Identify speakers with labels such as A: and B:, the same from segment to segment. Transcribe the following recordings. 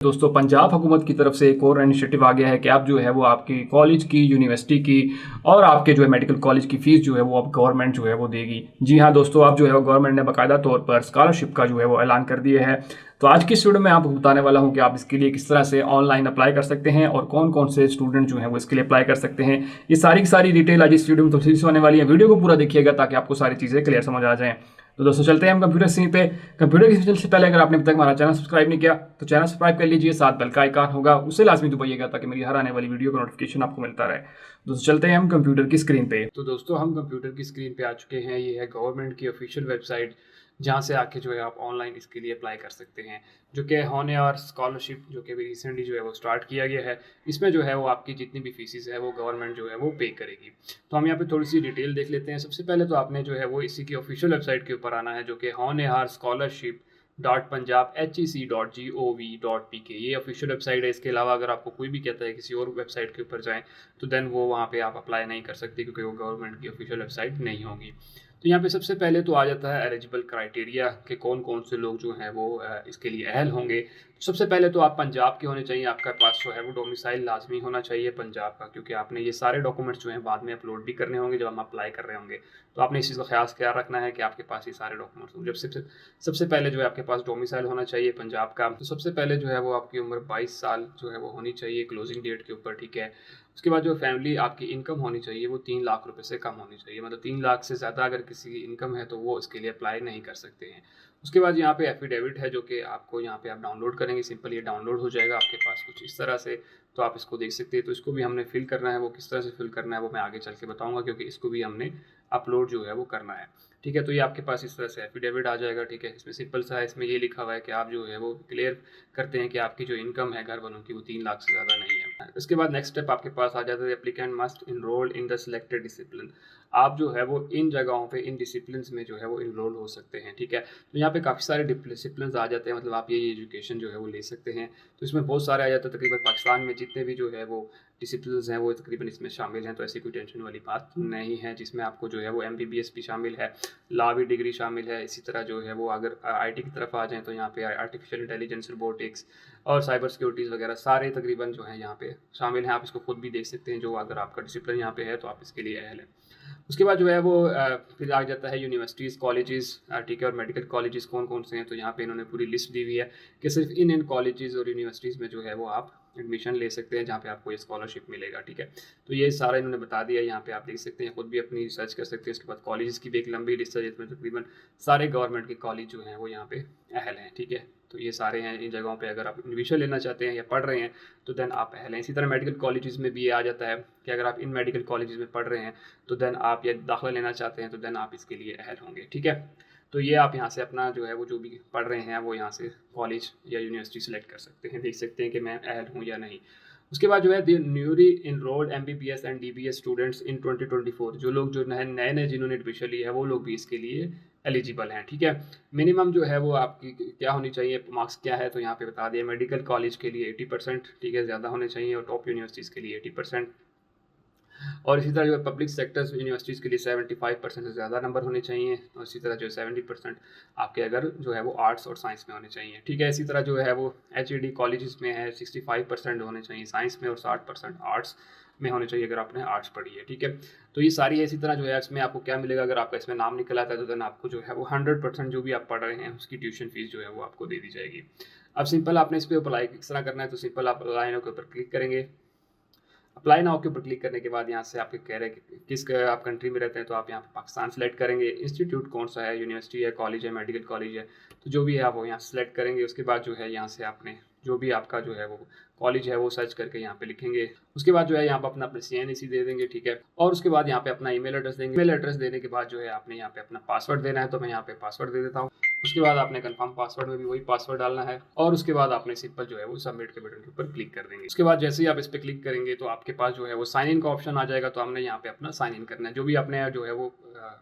A: दोस्तों पंजाब हुकूमत की तरफ से एक और इनिशिएटिव आ गया है कि आप जो है वो आपकी कॉलेज की, यूनिवर्सिटी की और आपके जो है मेडिकल कॉलेज की फ़ीस जो है वो अब गवर्नमेंट जो है वो देगी। जी हाँ दोस्तों, अब जो है वो गवर्नमेंट ने बाकायदा तौर पर स्कॉलरशिप का जो है वो ऐलान कर दिया है। तो आज की इस वीडियो में आपको बताने वाला हूँ कि आप इसके लिए किस तरह से ऑनलाइन अप्लाई कर सकते हैं और कौन कौन से स्टूडेंट जो हैं वो इसके लिए अप्लाई कर सकते हैं। ये सारी की सारी डिटेल आज इस वीडियो में तफसील से होने वाली है। वीडियो को पूरा देखिएगा ताकि आपको सारी चीज़ें क्लियर समझ आ जाएँ। तो दोस्तों चलते हैं हम कंप्यूटर स्क्रीन पे। कंप्यूटर की स्क्रीन से पहले अगर आपने अभी तक हमारा चैनल सब्सक्राइब नहीं किया तो चैनल सब्सक्राइब कर लीजिए, साथ बेल का आइकन होगा उसे लाजमी दबाइएगा ताकि मेरी हर आने वाली वीडियो का नोटिफिकेशन आपको मिलता रहे। दोस्तों चलते हैं हम कंप्यूटर की स्क्रीन पे। तो दोस्तों हम कंप्यूटर की स्क्रीन पे आ चुके हैं। ये है गवर्नमेंट की ऑफिशियल वेबसाइट जहाँ से आके जो है आप ऑनलाइन इसके लिए अप्लाई कर सकते हैं, जो कि होने और स्कॉलरशिप जो कि रिसेंटली जो है वो स्टार्ट किया गया है। इसमें जो है वो आपकी जितनी भी फीसिस है वो गवर्नमेंट जो है वो पे करेगी। तो हम यहाँ पे थोड़ी सी डिटेल देख लेते हैं। सबसे पहले तो आपने जो है वो इसी की ऑफिशियल वेबसाइट के ऊपर आना है, जो कि होनहार स्कॉलरशिप .punjab.hec.gov.pk ये ऑफिशियल वेबसाइट है। इसके अलावा अगर आपको कोई भी कहता है किसी और वेबसाइट के ऊपर जाएं तो देन वो वहाँ पे आप अप्लाई नहीं कर सकते, क्योंकि वो गवर्नमेंट की ऑफिशियल वेबसाइट नहीं होगी। तो यहाँ पे सबसे पहले तो आ जाता है एलिजिबल क्राइटेरिया कि कौन कौन से लोग जो हैं वो इसके लिए अहल होंगे। तो सबसे पहले तो आप पंजाब के होने चाहिए। आपका पास जो है वो डोमिसाइल लाजमी होना चाहिए पंजाब का, क्योंकि आपने ये सारे डॉक्यूमेंट्स जो हैं बाद में अपलोड भी करने होंगे जब हम अप्लाई कर रहे होंगे। तो आपने इस चीज़ का ख्याल रखना है कि आपके पास ये सारे डॉक्यूमेंट्स हों। जब सबसे पहले जो है आपके पास डोमिसाइल होना चाहिए पंजाब का। तो सबसे पहले जो है वो आपकी उम्र 22 साल जो है वो होनी चाहिए क्लोजिंग डेट के ऊपर, ठीक है। उसके बाद जो फैमिली आपकी इनकम होनी चाहिए वो 3 लाख रुपए से कम होनी चाहिए। मतलब 3 लाख से ज़्यादा अगर किसी की इनकम है तो वो इसके लिए अप्लाई नहीं कर सकते हैं। उसके बाद यहाँ पे एफिडेविट है जो कि आपको यहाँ पे आप डाउनलोड करेंगे। सिंपल ये डाउनलोड हो जाएगा आपके पास कुछ इस तरह से। तो आप इसको देख सकते हैं। तो इसको भी हमने फिल करना है। वो किस तरह से फिल करना है वो मैं आगे चल के बताऊँगा, क्योंकि इसको भी हमने अपलोड जो है वो करना है, ठीक है। तो ये आपके पास इस तरह से एफिडेविट आ जाएगा, ठीक है। इसमें सिंपल सा है, इसमें ये लिखा हुआ है कि आप जो है वो क्लियर करते हैं कि आपकी जो इनकम है घर वालों की वो 3 लाख से ज़्यादा नहीं है। उसके बाद नेक्स्ट स्टेप आपके पास आ जाता है applicant must enrol in the selected discipline. आप जो है वो इन जगहों पे इन डिसिप्लिन में जो है वो इनरोल हो सकते हैं, ठीक है। तो यहाँ पे काफ़ी सारे डिसिप्लिन आ जाते हैं, मतलब आप ये एजुकेशन जो है वो ले सकते हैं। तो इसमें बहुत सारे आ जाते हैं। तकरीबन पाकिस्तान में जितने भी जो है वो डिसिप्लिन हैं वो तकरीबन इसमें शामिल हैं। तो ऐसी कोई टेंशन वाली बात नहीं है, जिसमें आपको जो है वो MBBS भी शामिल है, लॉ भी डिग्री शामिल है। इसी तरह जो है वो अगर IT की तरफ आ जाएँ तो यहाँ पे आर्टिफिशियल इंटेलिजेंस, रोबोटिक्स और साइबर सिक्योरिटीज़ वगैरह सारे तकरीबन जो है यहाँ पे शामिल हैं। आप इसको खुद भी देख सकते हैं, जो अगर आपका डिसिप्लिन यहाँ पे है तो आप इसके लिए अहल हैं। उसके बाद जो है वो फिर आ जाता है यूनिवर्सिटीज़, कॉलेजेस, ठीक है, और मेडिकल कॉलेजेस कौन कौन से हैं। तो यहाँ पे इन्होंने पूरी लिस्ट दी हुई है कि सिर्फ इन कॉलेजेस और यूनिवर्सिटीज़ में जो है वो आप एडमिशन ले सकते हैं, जहाँ पे आपको ये स्कॉलरशिप मिलेगा, ठीक है। तो ये सारा इन्होंने बता दिया, यहाँ पे आप देख सकते हैं, खुद भी अपनी रिसर्च कर सकते हैं। उसके बाद कॉलेजेस की भी एक लंबी लिस्ट है जिसमें तकरीबन सारे गवर्नमेंट के कॉलेज जो हैं वो यहाँ पे अहल हैं, ठीक है। तो ये सारे हैं इन जगहों पे अगर आप एडमिशन लेना चाहते हैं या पढ़ रहे हैं तो देन आप अहल हैं। इसी तरह मेडिकल कॉलेजेस में भी ये आ जाता है कि अगर आप इन मेडिकल कॉलेजेस में पढ़ रहे हैं तो देन आप या दाखिला लेना चाहते हैं तो देन आप इसके लिए अहल होंगे, ठीक है। तो ये आप यहाँ से अपना जो है वो जो भी पढ़ रहे हैं वो यहाँ से कॉलेज या यूनिवर्सिटी सेलेक्ट कर सकते हैं, देख सकते हैं कि मैं अहल हूँ या नहीं। उसके बाद जो है the newly enrolled MBBS and DBS students in 2024, जो लोग जो नए नए जिन्होंने एडमिशन लिया है वो लोग भी इसके लिए एलिजिबल हैं, ठीक है। मिनिमम जो है वो आपकी क्या होनी चाहिए, मार्क्स क्या है, तो यहाँ पे बता दिया। मेडिकल कॉलेज के लिए 80%, ठीक है, ज़्यादा होने चाहिए, और टॉप यूनिवर्सिटीज़ के लिए 80%। और इसी तरह जो है पब्लिक सेक्टर्स यूनिवर्सिटीज़ के लिए 75% से ज़्यादा नंबर होने चाहिए, और इसी तरह जो है 70% आपके अगर जो है वो आर्ट्स और साइंस में होने चाहिए, ठीक है। इसी तरह जो है वो HED कॉलेजेस में है 65% होने चाहिए साइंस में और 60% आर्ट्स में होने चाहिए अगर आपने आर्ट्स पढ़ी है, ठीक है। तो ये सारी है। इसी तरह जो है इसमें आपको क्या मिलेगा, अगर आपका इसमें नाम निकल आता है तो देन आपको जो है वो 100% जो भी आप पढ़ रहे हैं उसकी ट्यूशन फीस जो है वो आपको दे दी जाएगी। अब सिंपल आपने इस पर अप्लाई किस तरह करना है, तो सिंपल आप लाइनों के ऊपर क्लिक करेंगे। अप्लाई नाउ के ऊपर क्लिक करने के बाद यहाँ से आपके कह रहे हैं कि किस आप कंट्री में रहते हैं, तो आप यहाँ पे पाकिस्तान सेलेक्ट करेंगे। इंस्टीट्यूट कौन सा है, यूनिवर्सिटी है, कॉलेज है, मेडिकल कॉलेज है, तो जो भी है आप वो यहाँ सेलेक्ट करेंगे। उसके बाद जो है यहाँ से आपने जो भी आपका जो है वो कॉलेज है वो सर्च करके यहाँ पे लिखेंगे। उसके बाद जो है यहाँ पे अपना CNEC दे देंगे, ठीक है। और उसके बाद यहाँ पे अपना ईमेल एड्रेस देंगे। ईमेल एड्रेस देने के बाद जो है आपने यहाँ पे अपना पासवर्ड देना है, तो मैं यहाँ पे पासवर्ड दे देता हूँ। उसके बाद आपने कंफर्म पासवर्ड में भी वही पासवर्ड डालना है, और उसके बाद आपने सिंपल जो है वो सबमिट के बटन के ऊपर क्लिक कर देंगे। उसके बाद जैसे ही आप इस पर क्लिक करेंगे तो आपके पास जो है वो साइन इन का ऑप्शन आ जाएगा। तो हमने यहाँ पे अपना साइन इन करना है, जो भी आपने जो है वो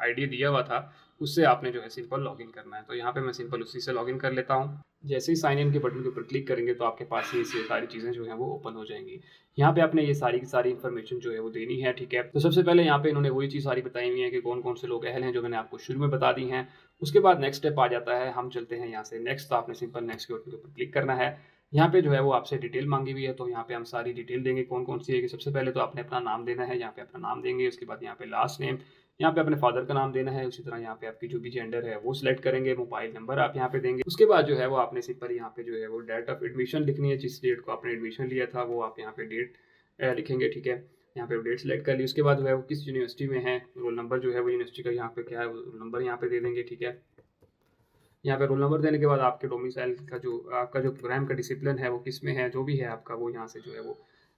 A: ID दिया हुआ था उससे आपने जो है सिंपल लॉगिन करना है। तो यहाँ पे मैं सिंपल उसी से लॉगिन कर लेता हूँ। जैसे ही साइन इन के बटन के ऊपर क्लिक करेंगे तो आपके पास ये सारी चीज़ें जो है वो ओपन हो जाएंगी। यहाँ पे आपने ये सारी की सारी इन्फॉर्मेशन जो है वो देनी है, ठीक है। तो सबसे पहले यहाँ पे इन्होंने वही चीज़ सारी बताई हुई है कि कौन कौन से लोग अहल हैं, जो मैंने आपको शुरू में बता दी हैं। उसके बाद नेक्स्ट स्टेप आ जाता है, हम चलते हैं यहाँ से नेक्स्ट। तो आपने सिंपल नेक्स्ट के बटन के ऊपर क्लिक करना है। यहाँ पे जो है वो आपसे डिटेल मांगी हुई है, तो यहाँ पे हम सारी डिटेल देंगे कौन कौन सी है कि सबसे पहले तो आपने अपना नाम देना है, यहाँ पे अपना नाम देंगे, उसके बाद यहाँ पे लास्ट नेम, यहाँ पे अपने फादर का नाम देना है, उसी तरह यहाँ पे आपकी जो भी जेंडर है वो सिलेक्ट करेंगे, मोबाइल नंबर आप यहाँ पे देंगे। उसके बाद जो है वो आपने सिंपल यहाँ पे जो है वो डेट ऑफ एडमिशन लिखनी है, जिस डेट को आपने एडमिशन लिया था वो आप यहाँ पे डेट लिखेंगे, ठीक है। यहाँ पे डेट सेलेक्ट कर ली, उसके बाद जो है वो किस यूनिवर्सिटी में है, रोल नंबर जो है वो यूनिवर्सिटी का यहाँ पे क्या है रोल नंबर यहाँ पे दे देंगे, ठीक है। यहाँ पे रोल नंबर देने के बाद आपके डोमिसाइल का जो आपका जो प्रोग्राम का डिसिप्लिन है वो किस में है, जो भी है आपका वो यहाँ से जो है वो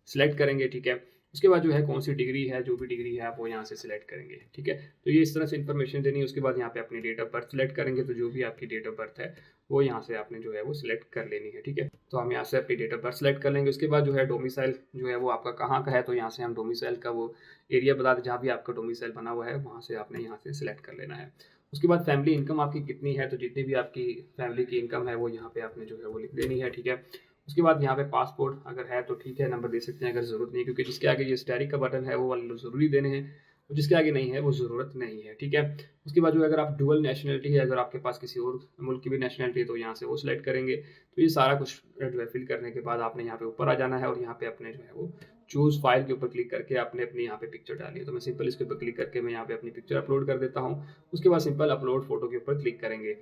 A: सिलेक्ट करेंगे, ठीक है। उसके बाद जो है कौन सी डिग्री है, जो भी डिग्री है आप वो यहाँ से सिलेक्ट करेंगे, ठीक है। तो ये इस तरह से इन्फॉर्मेशन देनी है। उसके बाद यहाँ पे अपनी डेट ऑफ बर्थ सिलेक्ट करेंगे, तो जो भी आपकी डेट ऑफ बर्थ है वो यहाँ से आपने जो है वो सिलेक्ट कर लेनी है, ठीक है। तो हम यहाँ से अपनी डेट ऑफ बर्थ सिलेक्ट कर लेंगे। उसके बाद जो है डोमिसाइल जो है वो आपका कहाँ का है, तो यहाँ से हम डोमिसाइल का वो एरिया बता दें जहाँ भी आपका डोमिसाइल बना हुआ है, वहाँ से आपने यहाँ से सिलेक्ट कर लेना है। उसके बाद फैमिली इनकम आपकी कितनी है, तो जितनी भी आपकी फैमिली की इनकम है वो यहाँ पे आपने जो है वो लिख देनी है, ठीक है। उसके बाद यहाँ पे पासपोर्ट अगर है तो ठीक है, नंबर दे सकते हैं, अगर ज़रूरत नहीं, क्योंकि जिसके आगे ये स्टैरिक का बटन है वो वाले ज़रूरी देने हैं, और जिसके आगे नहीं है वो ज़रूरत नहीं है, ठीक है। उसके बाद जो अगर आप डुअल नेशनलिटी है, अगर आपके पास किसी और मुल्क की भी नेशनलिटी है तो यहाँ से वो सिलेक्ट करेंगे। तो ये सारा कुछ जो है फिल करने के बाद आपने यहाँ पे ऊपर आ जाना है, और यहाँ पे अपने जो है वो चूज़ फाइल के ऊपर क्लिक करके आपने अपनी यहाँ पे पिक्चर डाली है। तो मैं सिंपल इसके ऊपर क्लिक करके मैं यहाँ पे अपनी पिक्चर अपलोड कर देता हूँ। उसके बाद सिंपल अपलोड फोटो के ऊपर क्लिक करेंगे।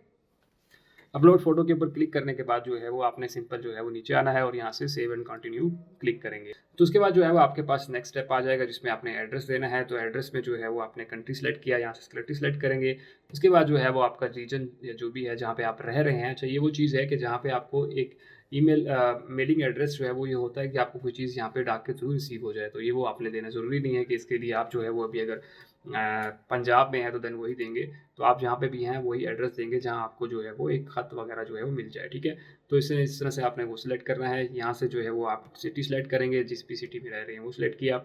A: अपलोड फोटो के ऊपर क्लिक करने के बाद जो है वो आपने सिंपल जो है वो नीचे आना है और यहाँ से सेव एंड कंटिन्यू क्लिक करेंगे। तो उसके बाद जो है वो आपके पास नेक्स्ट स्टेप आ जाएगा, जिसमें आपने एड्रेस देना है। तो एड्रेस में जो है वो आपने कंट्री सेलेक्ट किया, यहाँ से कंट्री सेलेक्ट करेंगे। उसके बाद जो है वो आपका रीजन या जो भी है जहाँ पे आप रह रहे हैं, अच्छा ये वो चीज़ है कि जहाँ पे आपको एक ईमेल मेलिंग एड्रेस जो है वो ये होता है कि आपको कोई चीज़ यहाँ पे डाक के थ्रू रिसीव हो जाए, तो ये वो आपने देना ज़रूरी नहीं है कि इसके लिए आप जो है वो अभी अगर पंजाब में है तो देन वही देंगे। तो आप जहाँ पे भी हैं वही एड्रेस देंगे जहाँ आपको जो है वो एक ख़त वगैरह जो है वो मिल जाए, ठीक है। तो इस तरह से आपने वो सिलेक्ट करना है। यहाँ से जो है वो आप सिटी सेलेक्ट करेंगे, जिस भी सिटी में रह रहे हैं वो सिलेक्ट किया।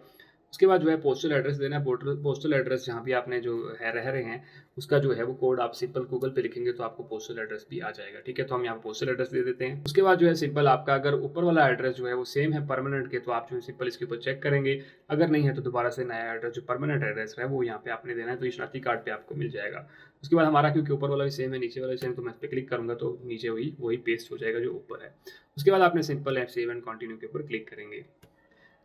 A: उसके बाद जो है पोस्टल एड्रेस देना है। पोस्टल एड्रेस जहाँ भी आपने जो है रह रहे हैं उसका जो है वो कोड आप सिंपल गूगल पे लिखेंगे तो आपको पोस्टल एड्रेस भी आ जाएगा, ठीक है। तो हम यहाँ पोस्टल एड्रेस दे देते हैं। उसके बाद जो है सिंपल आपका अगर ऊपर वाला एड्रेस जो है वो सेम है परमानेंट के, तो आप जो है सिंपल इसके ऊपर चेक करेंगे। अगर नहीं है तो दोबारा से नया एड्रेस जो परमानेंट एड्रेस है वो यहाँ पे आपने देना है, तो ये शनाख्ती कार्ड पे आपको मिल जाएगा। उसके बाद हमारा क्योंकि ऊपर वाला भी सेम है नीचे वाला भी सेम, तो मैं इस पर क्लिक करूँगा तो नीचे वही पेस्ट हो जाएगा जो ऊपर है। उसके बाद आपने simple app save and continue के ऊपर क्लिक करेंगे।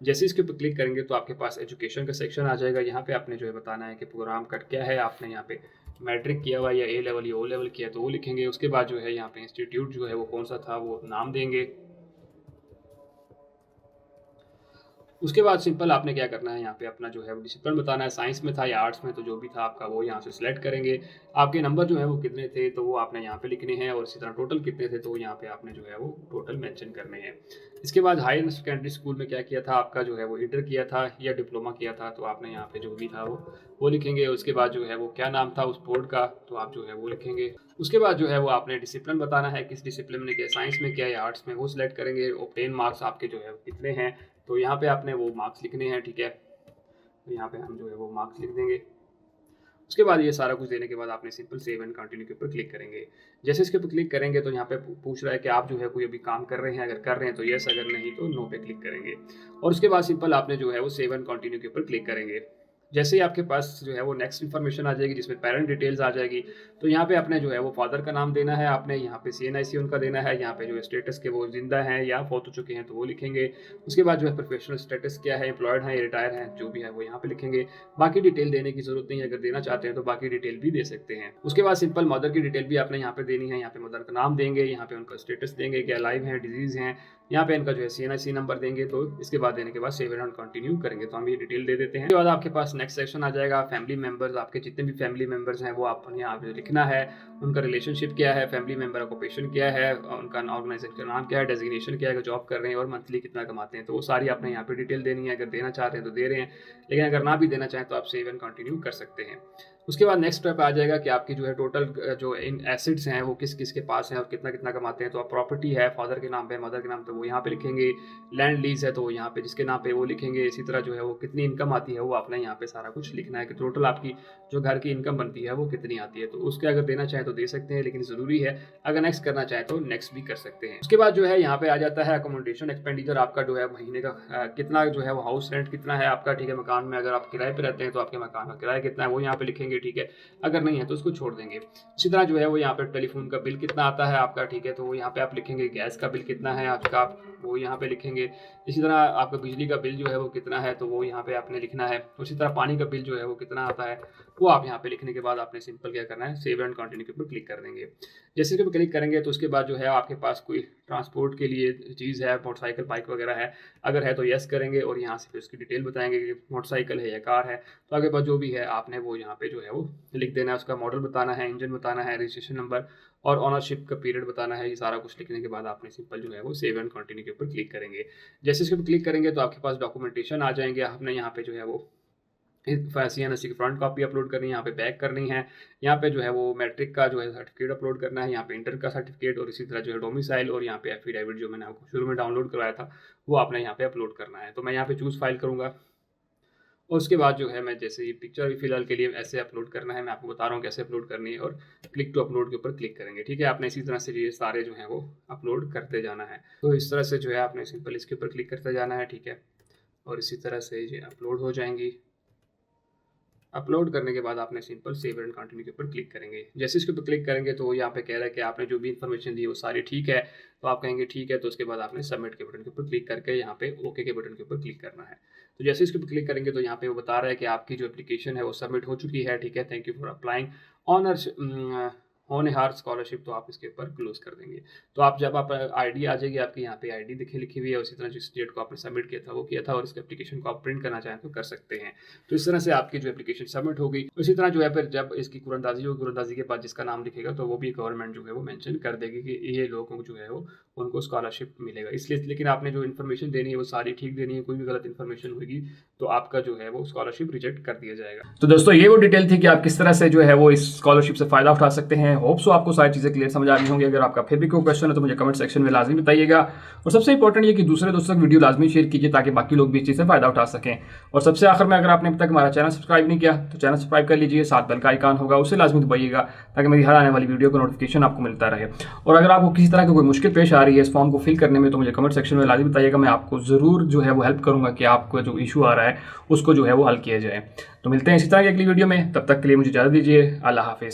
A: जैसे इसके ऊपर क्लिक करेंगे तो आपके पास एजुकेशन का सेक्शन आ जाएगा। यहाँ पे आपने जो है बताना है कि प्रोग्राम कट क्या है, आपने यहाँ पे मैट्रिक किया हुआ या ए लेवल या ओ लेवल किया तो वो लिखेंगे। उसके बाद जो है यहाँ पे इंस्टीट्यूट जो है वो कौन सा था वो नाम देंगे। उसके बाद सिंपल आपने क्या करना है, यहाँ पे अपना जो है वो डिसिप्लिन बताना है, साइंस में था या आर्ट्स में, तो जो भी था आपका वो यहाँ से सिलेक्ट करेंगे। आपके नंबर जो है वो कितने थे तो वो आपने यहाँ पे लिखने हैं, और इसी तरह टोटल कितने थे तो यहाँ पे आपने जो है वो टोटल मेंशन करने हैं। इसके बाद हायर सेकेंडरी स्कूल में क्या किया था आपका जो है वो इंटर किया था या डिप्लोमा किया था, तो आपने यहाँ पे जो भी था वो लिखेंगे। उसके बाद जो है वो क्या नाम था उस बोर्ड का, तो आप जो है वो लिखेंगे। उसके बाद जो है वो आपने डिसिप्लिन बताना है, किस डिसिप्लिन में किया, साइंस में किया या आर्ट्स में, वो सिलेक्ट करेंगे। ऑब्टेन मार्क्स आपके जो है कितने हैं तो यहाँ पे आपने वो मार्क्स लिखने हैं, ठीक है। तो यहाँ पे हम जो है वो मार्क्स लिख देंगे। उसके बाद ये सारा कुछ देने के बाद आपने सिंपल सेव एंड कंटिन्यू के ऊपर क्लिक करेंगे। जैसे इसके ऊपर क्लिक करेंगे तो यहाँ पे पूछ रहा है कि आप जो है कोई अभी काम कर रहे हैं, अगर कर रहे हैं तो यस, अगर नहीं तो नो पे क्लिक करेंगे। और उसके बाद सिंपल आपने जो है वो सेव एंड कंटिन्यू के ऊपर क्लिक करेंगे। जैसे ही आपके पास जो है वो नेक्स्ट इन्फॉर्मेशन आ जाएगी जिसमें पेरेंट डिटेल्स आ जाएगी, तो यहाँ पे आपने जो है वो फादर का नाम देना है, आपने यहाँ पे CNIC उनका देना है, यहाँ पे जो है स्टेटस के वो जिंदा हैं या फौत हो चुके हैं तो वो लिखेंगे। उसके बाद जो है प्रोफेशनल स्टेटस क्या है, एम्प्लॉयड है या रिटायर है, जो भी है वो यहाँ पे लिखेंगे। बाकी डिटेल देने की जरूरत नहीं है, अगर देना चाहते हैं तो बाकी डिटेल भी दे सकते हैं। उसके बाद सिंपल मदर की डिटेल भी आपने यहाँ पे देनी है, यहाँ पे मदर का नाम देंगे, यहाँ पे उनका स्टेटस देंगे कि अलाइव है, डिजीज है, यहाँ पे इनका जो है CNIC नंबर देंगे। तो इसके बाद देने के बाद सेव एंड कंटिन्यू करेंगे, तो हम ये डिटेल दे देते हैं। उसके बाद आपके पास नेक्स्ट सेक्शन आ जाएगा फैमिली मेंबर्स। आपके जितने भी फैमिली मेंबर्स हैं वो आपने यहाँ पे लिखना है, उनका रिलेशनशिप क्या है, फैमिली मेंबर ऑक्यूपेशन क्या है, उनका ऑर्गेनाइजेशन का नाम क्या है, डेजिग्नेशन क्या है, अगर जॉब कर रहे हैं और मंथली कितना कमाते हैं, तो वो सारी आपने यहाँ पे डिटेल देनी है। अगर देना चाह रहे हैं तो दे रहे हैं, लेकिन अगर ना भी देना चाहें तो आप सेव एंड कंटिन्यू कर सकते हैं। उसके बाद नेक्स्ट स्टेप आ जाएगा कि आपकी जो है टोटल जो इन एसेट्स हैं वो किस किस के पास हैं और कितना कितना कमाते हैं। तो आप प्रॉपर्टी है फादर के नाम पे, मदर के नाम पे, वो यहाँ पे लिखेंगे। लैंड लीज है तो यहाँ पे जिसके नाम पे वो लिखेंगे। इसी तरह जो है वो कितनी इनकम आती है वो आपने यहाँ पे सारा कुछ लिखना है कि टोटल आपकी जो घर की इनकम बनती है वो कितनी आती है। तो उसके अगर देना चाहें तो दे सकते हैं, लेकिन ज़रूरी है अगर नेक्स्ट करना चाहें तो नेक्स्ट भी कर सकते हैं। उसके बाद जो है यहाँ पे आ जाता है अकोमोडेशन एक्सपेंडिचर, आपका जो है महीने का कितना जो है वो हाउस रेंट कितना है आपका, ठीक है। मकान में अगर आप किराए पे रहते हैं तो आपके मकान का किराया कितना है वो यहाँ पे लिखेंगे, ठीक है। अगर नहीं है तो उसको छोड़ देंगे। इसी तरह जो है वो यहाँ पे टेलीफोन का बिल कितना आता है आपका, ठीक है। तो वो यहाँ पे आप लिखेंगे। गैस का बिल कितना है आपका, आप वो यहाँ पे लिखेंगे। इसी तरह आपका बिजली का बिल जो है वो कितना है तो वो यहाँ पे आपने लिखना है। उसी तरह पानी का बिल जो है वो कितना आता है वो आप यहाँ पे लिखने के बाद आपने सिंपल क्या करना है, सेव एंड कंटिन्यू के ऊपर क्लिक कर देंगे। जैसे कि क्लिक करेंगे तो उसके बाद जो है आपके पास कोई ट्रांसपोर्ट के लिए चीज़ है, मोटरसाइकिल, बाइक वगैरह है, अगर है तो यस करेंगे और यहाँ से फिर उसकी डिटेल बताएंगे कि मोटरसाइकिल है या कार है। तो आगे बाद जो भी है आपने वो यहाँ पे जो है वो लिख देना है, उसका मॉडल बताना है, इंजन बताना है, रजिस्ट्रेशन नंबर और ऑनरशिप का पीरियड बताना है। ये सारा कुछ लिखने के बाद आपने सिंपल जो है वो सेव एंड कंटिन्यू के ऊपर क्लिक करेंगे। जैसे इसके ऊपर क्लिक करेंगे तो आपके पास डॉक्यूमेंटेशन आ जाएंगे। आपने यहाँ पे जो है वो CNSC की फ्रंट कॉपी अपलोड करनी है, यहाँ पे बैक करनी है, यहाँ पे जो है वो मैट्रिक का जो है सर्टिफिकेट अपलोड करना है, यहाँ पे इंटर का सर्टिफिकेट और इसी तरह जो है डोमिसाइल और यहाँ पे एफिडेविट जो मैंने आपको शुरू में डाउनलोड करवाया था वो आपने यहाँ पे अपलोड करना है। तो मैं यहाँ पे चूज़ फाइल करूँगा और उसके बाद जो है मैं जैसे ये पिक्चर भी फिलहाल के लिए ऐसे अपलोड करना है, मैं आपको बता रहा हूँ कैसे अपलोड करनी है और क्लिक टू अपलोड के ऊपर क्लिक करेंगे। ठीक है, आपने इसी तरह से ये सारे जो हैं वो अपलोड करते जाना है। तो इस तरह से जो है आपने सिंपल इसके ऊपर क्लिक करते जाना है। ठीक है, और इसी तरह से ये अपलोड हो जाएंगी। अपलोड करने के बाद आपने सिंपल सेव एंड कंटिन्यू के ऊपर क्लिक करेंगे। जैसे इसके ऊपर क्लिक करेंगे तो यहाँ पे कह रहा है कि आपने जो भी इन्फॉर्मेशन दी वो सारी ठीक है, तो आप कहेंगे ठीक है। तो उसके बाद आपने सबमिट के बटन के ऊपर क्लिक करके यहाँ पे ओके के बटन के ऊपर क्लिक करना है। तो जैसे इसके ऊपर क्लिक करेंगे तो यहाँ पे वो बता रहा है कि आपकी जो एप्लीकेशन है वो सबमिट हो चुकी है। ठीक है, thank you for applying on A heart scholarship, तो आप इसके ऊपर क्लोज कर देंगे। तो आप जब आप आईडी आ जाएगी आपकी, यहाँ पे आईडी देखिए लिखी हुई है, उसी तरह जिस डेट को आपने सबमिट किया था वो किया था और इस एप्लीकेशन को आप प्रिंट करना चाहें तो कर सकते हैं। तो इस तरह से आपकी जो एप्लीकेशन सबमिट हो गई। उसी तरह जो है फिर जब इसकी कुरंदाजी होगी, कुरंदाजी के बाद जिसका नाम लिखेगा तो वो भी गवर्नमेंट जो है वो मेंशन कर देगी कि ये लोगों को जो है वो उनको स्कॉलरशिप मिलेगा। इसलिए लेकिन आपने जो इन्फॉर्मेशन देनी है वो सारी ठीक देनी है, कोई भी गलत इन्फॉर्मेशन होगी तो आपका जो है वो स्कॉलरशिप रिजेक्ट कर दिया जाएगा। तो दोस्तों ये वो डिटेल थी कि आप किस तरह से जो है वो इस स्कॉलरशिप से फायदा उठा सकते हैं। होप सो आपको सारी चीज़ें क्लियर समझ आ रही होंगी। अगर आपका फिर भी कोई क्वेश्चन है तो मुझे कमेंट सेक्शन में लाजमी बताइएगा। और सबसे इंपॉर्टेंट ये कि दूसरे दोस्तों की वीडियो लाजमी शेयर कीजिए ताकि बाकी लोग भी इस चीज़ से फायदा उठा सकें। और सबसे आखिर में, अगर आपने अब तक हमारा चैनल सब्सक्राइब नहीं किया तो चैनल सब्सक्राइब कर लीजिए, साथ बेल का आइकन होगा उसे लाजमी दबाइएगा ताकि मेरी हर आने वाली वीडियो का नोटिफिकेशन आपको मिलता रहे। और अगर आपको किसी तरह की कोई मुश्किल पेश आ रही है इस फॉर्म को फिल करने में तो मुझे कमेंट सेक्शन में लाजमी बताइएगा। मैं आपको ज़रूर जो है वो हेल्प करूँगा कि आपको जो इशू आ रहा है उसको जो है वो हल किया जाए। तो मिलते हैं इसी तरह की अगली वीडियो में, तब तक के लिए मुझे इजाज़त दीजिए। अल्लाह हाफिज़।